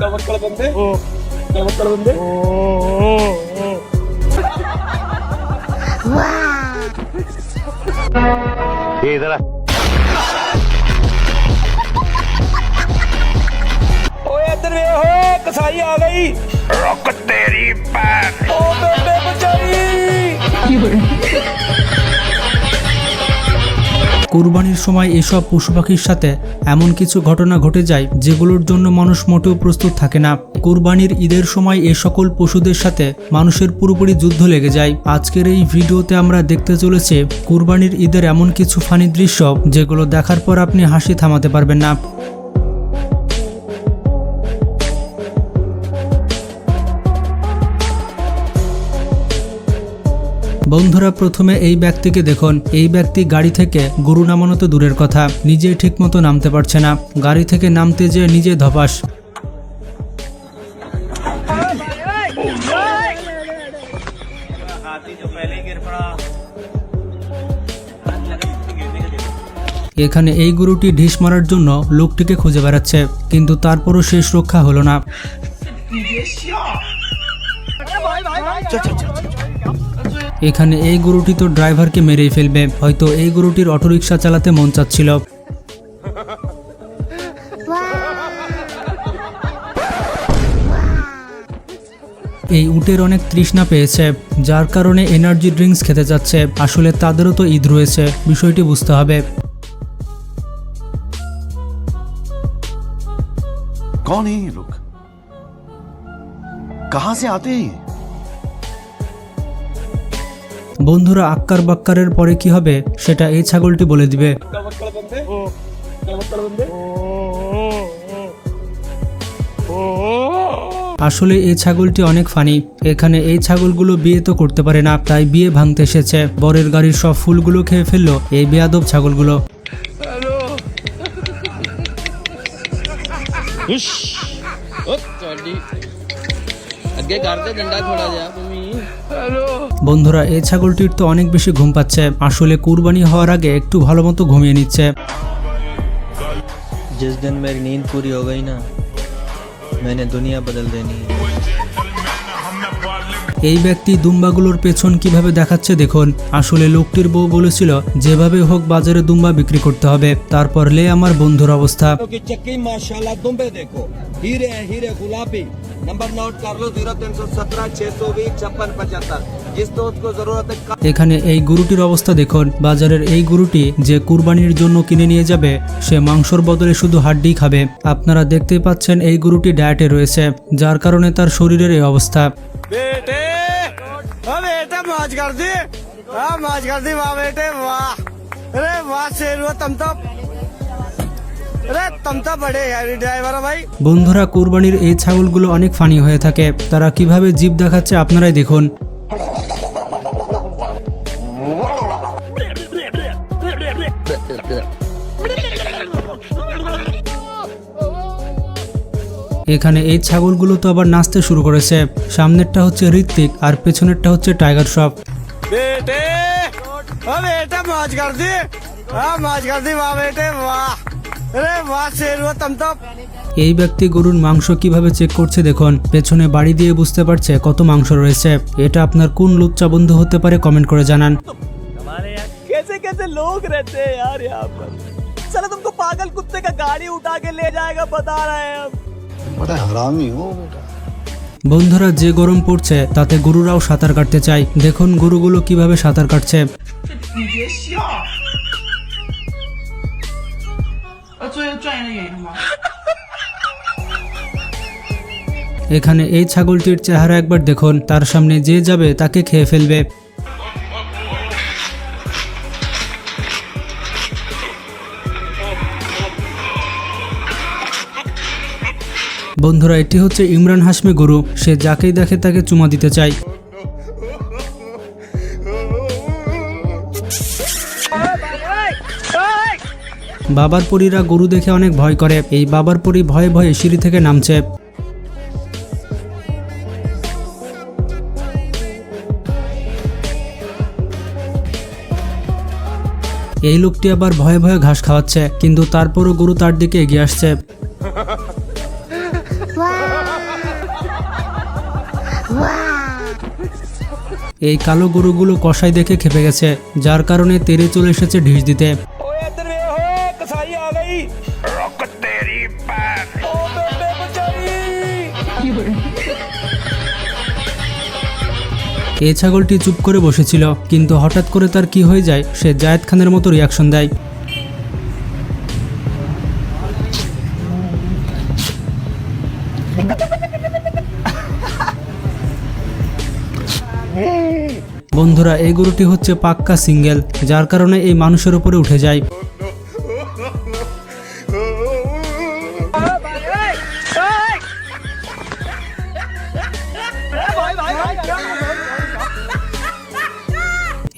मक्कड़ बंदे क्या मक्कड़ बंदे ये इधर आ। ओए इधर वे हो कसाई आ गई रुक तेरी पैर। ओ बेटे बचाई কুরবানির সময় এসব পশু পাখির সাথে এমন কিছু ঘটনা ঘটে যায় যেগুলোর জন্য মানুষ মোটেও প্রস্তুত থাকে না। কুরবানির ঈদের সময় এই সকল পশুদের সাথে মানুষের পুরোপুরি যুদ্ধ লেগে যায়। আজকের এই ভিডিওতে আমরা দেখতে চলেছি কুরবানির ঈদের এমন কিছু ফানি দৃশ্য যেগুলো দেখার পর আপনি হাসি থামাতে পারবেন না। বন্ধুরা, প্রথমে এই ব্যক্তিকে দেখুন। এই ব্যক্তি গাড়ি থেকে গরু নামানো তো দূরের কথা, নিজে ঠিকমতো নামতে পারছে না। গাড়ি থেকে নামতে যেয়ে নিজে ধপাস। এখানে এই গরুটি ঢিস মারার জন্য লোকটিকে খুঁজে বেড়াচ্ছে, কিন্তু তারপরও শেষ রক্ষা হলো না। এখানে এই গরুটি তো ড্রাইভারকে মেরেই ফেলবে। হয়তো এই গরুটির অটোরিকশা চালাতে মন চাচ্ছিল। এই উটের অনেক তৃষ্ণা পেয়েছে, যার কারণে এনার্জি ড্রিঙ্কস খেতে যাচ্ছে। আসলে তাদেরও তো ঈদ রয়েছে, বিষয়টি বুঝতে হবে। कौन है ये लोग? कहां से आते हैं? বন্ধুরা, আক্কার বাক্কারের পরে কি হবে সেটা এই ছাগলটি বলে দিবে। क्या मक्कड़ बंदे क्या मक्कड़ बंदे আসলে এই ছাগলটি অনেক ফানি। এখানে এই ছাগলগুলো বিয়ে তো করতে পারে না, তাই বিয়ে ভাঙতে এসেছে। বরের গাড়ির সব ফুলগুলো খেয়ে ফেললো এই বেয়াদব ছাগলগুলো। বন্ধুরা, এই ছাগলটির তো অনেক বেশি ঘুম পাচ্ছে। আসলে কুরবানি হওয়ার আগে একটু ভালো মতো ঘুমিয়ে নিচ্ছে। जिस दिन मेरी नींद पूरी हो गई ना, मैंने दुनिया बदल देनी है। এই ব্যক্তি দুম্বাগুলোর পেছন কিভাবে দেখাচ্ছে দেখুন। আসলে লোকটির বউ বলেছিল যেভাবে হোক বাজারে দুম্বা বিক্রি করতে হবে। তারপর লে আমার বন্ধুর অবস্থা। की चक्की माशाल्लाह दुम्बे देखो हीरे हैं हीरे गुलाबी नंबर नोट कर लो 0317 620 5675 जिस दोस्त को जरूरत है এখানে এই গরুটির অবস্থা দেখুন। বাজারের এই গরুটি যে কুরবানির জন্য কিনে নিয়ে যাবে সে মাংসর বদলে শুধু হাড্ডি খাবে। আপনারা দেখতেই পাচ্ছেন এই গরুটি ডায়েটে রয়েছে, যার কারণে তার শরীরের এই অবস্থা। बेटे ओ बेटे मौज कर दी हां मौज कर दी वाह बेटे वाह अरे वाह शेर तुम तो अरे तुम तो बड़े यारी ड्राइवर हो भाई। বন্ধুরা, কুরবানির এই ছাগলগুলো অনেক ফানি হয়ে থাকে। তারা কিভাবে জিভ দেখাচ্ছে আপনারাই দেখুন। এখানে এই ছাগলগুলো তো আবার নাচতে শুরু করেছে। সামনেরটা হচ্ছে ঋত্বিক আর পেছনেরটা হচ্ছে টাইগার শ্রফ। बेटे ओ बेटे मौज कर दी हां मौज कर दी वाह बेटे वाह अरे वाह शेर तुम तो এই ব্যক্তি গরুর মাংস কিভাবে চেক করছে দেখুন। পেছনে বাড়ি দিয়ে বুঝতে পারছে কত মাংস রয়েছে। এটা আপনার কোন লুচ্চা বন্ধু হতে পারে কমেন্ট করে জানান। हमारे यहाँ कैसे कैसे लोग रहते हैं यार यहाँ पर। चलो तुमको पागल कुत्ते का गाड़ी उठा के ले जाएगा बता रहे हैं हम। बड़ा हरामी हो बेटा। বন্ধুরা, যে গরম পড়ছে তাতে গরুরাও সাঁতার কাটতে চায়। দেখুন গরুগুলো কিভাবে সাঁতার কাটছে। এখানে এই ছাগলটির চেহারা একবার দেখুন। তার সামনে যে যাবে তাকে খেয়ে ফেলবে। বন্ধুরা, এটি হচ্ছে ইমরান হাশমি গরু। সে যাকেই দেখে তাকে চুমা দিতে চায়। বাবার পরীরা গরু দেখে অনেক ভয় করে। এই বাবার পরী ভয়ে ভয়ে সিঁড়ি থেকে নামছে। এই লোকটি আবার ভয়ে ভয়ে ঘাস খাওয়াচ্ছে, কিন্তু তারপরও গরু তার দিকে এগিয়ে আসছে। এই কালো গরুগুলো কসাই দেখে খেপে গেছে, যার কারণে তেরে চলে এসেছে ঢিস দিতে। এই ছাগলটি চুপ করে বসেছিল, কিন্তু হঠাৎ করে তার কি হয়ে যায়, সে জায়েদ খানের মতো রিয়াকশন দেয়। বন্ধুরা, এই গরুটি হচ্ছে পাক্কা সিঙ্গেল, যার কারণে এই মানুষের উপরে উঠে যায়।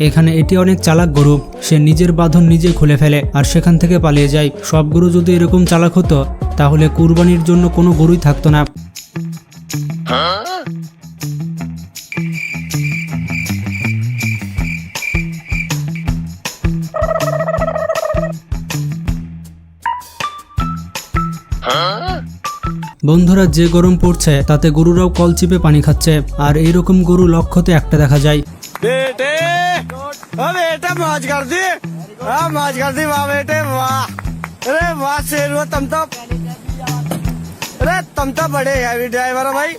এখানে এটি অনেক চালাক গরু, সে নিজের বাঁধন নিজে খুলে ফেলে আর সেখান থেকে পালিয়ে যায়। সব গরু যদি এরকম চালাক হতো তাহলে কুরবানির জন্য কোনো গরুই থাকতো না। বন্ধুরা, যে গরম পড়ছে তাতে গরুরাও কল চিপে পানি খাচ্ছে, আর এইরকম গরু লক্ষ্যতে একটা দেখা যায়। बेटे ओ बेटा मौज कर दी, हाँ मौज कर दी वाह बेटे वाह। अरे वाह शेरवा, तुम तो बड़े हैवी ड्राइवर हो भाई।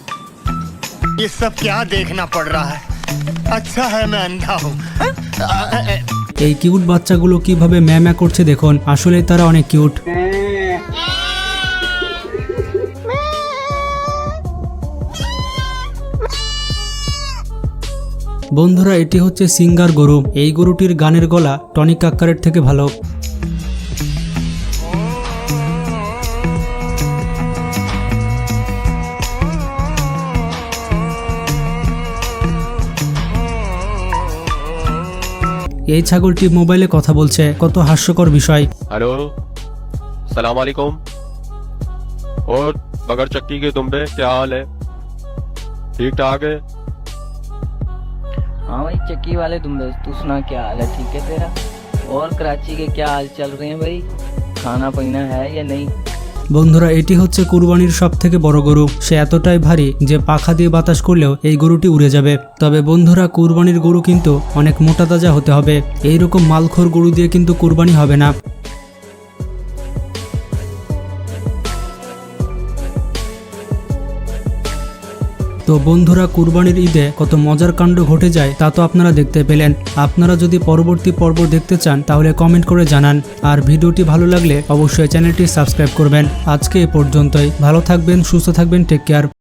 ये सब क्या देखना पड़ रहा है? अच्छा है मैं अंधा हूँ। এই কিউট বাচ্চাগুলো কিভাবে ম্যাঁ করছে দেখুন, আসলে তারা অনেক কিউট। বন্ধুরা, এটি হচ্ছে সিঙ্গার গরু। এই গরুটির গানের গলা টনি কাক্কারের থেকে ভালো। এই ছাগলটি মোবাইলে কথা বলছে, কত হাস্যকর বিষয়। हेलो सलाम वालेकुम। और बगर चक्की के दुम्बे क्या हाल है? ठीक ठाक है? हाँ भाई चक्की वाले तुम तू सुना क्या हाल है? ठीक है तेरा? और कराची के क्या हाल चल रहे हैं भाई? खाना पीना है या नहीं? বন্ধুরা, এটি হচ্ছে কুরবানির সব থেকে বড় গরু। সে এতটাই ভারী যে পাখা দিয়ে বাতাস করলেও এই গরুটি উড়ে যাবে। তবে বন্ধুরা, কুরবানির গরু কিন্তু অনেক মোটা তাজা হতে হবে। এইরকম মালখোর গরু দিয়ে কিন্তু কুরবানি হবে না। তো বন্ধুরা, কুরবানির ঈদে কত মজার কাণ্ড ঘটে যায় তা তো আপনারা দেখতে পেলেন। আপনারা যদি পরবর্তী পর্ব দেখতে চান তাহলে কমেন্ট করে জানান, আর ভিডিওটি ভালো লাগলে অবশ্যই চ্যানেলটি সাবস্ক্রাইব করবেন। আজকে এ পর্যন্তই, ভালো থাকবেন, সুস্থ থাকবেন, টেক কেয়ার।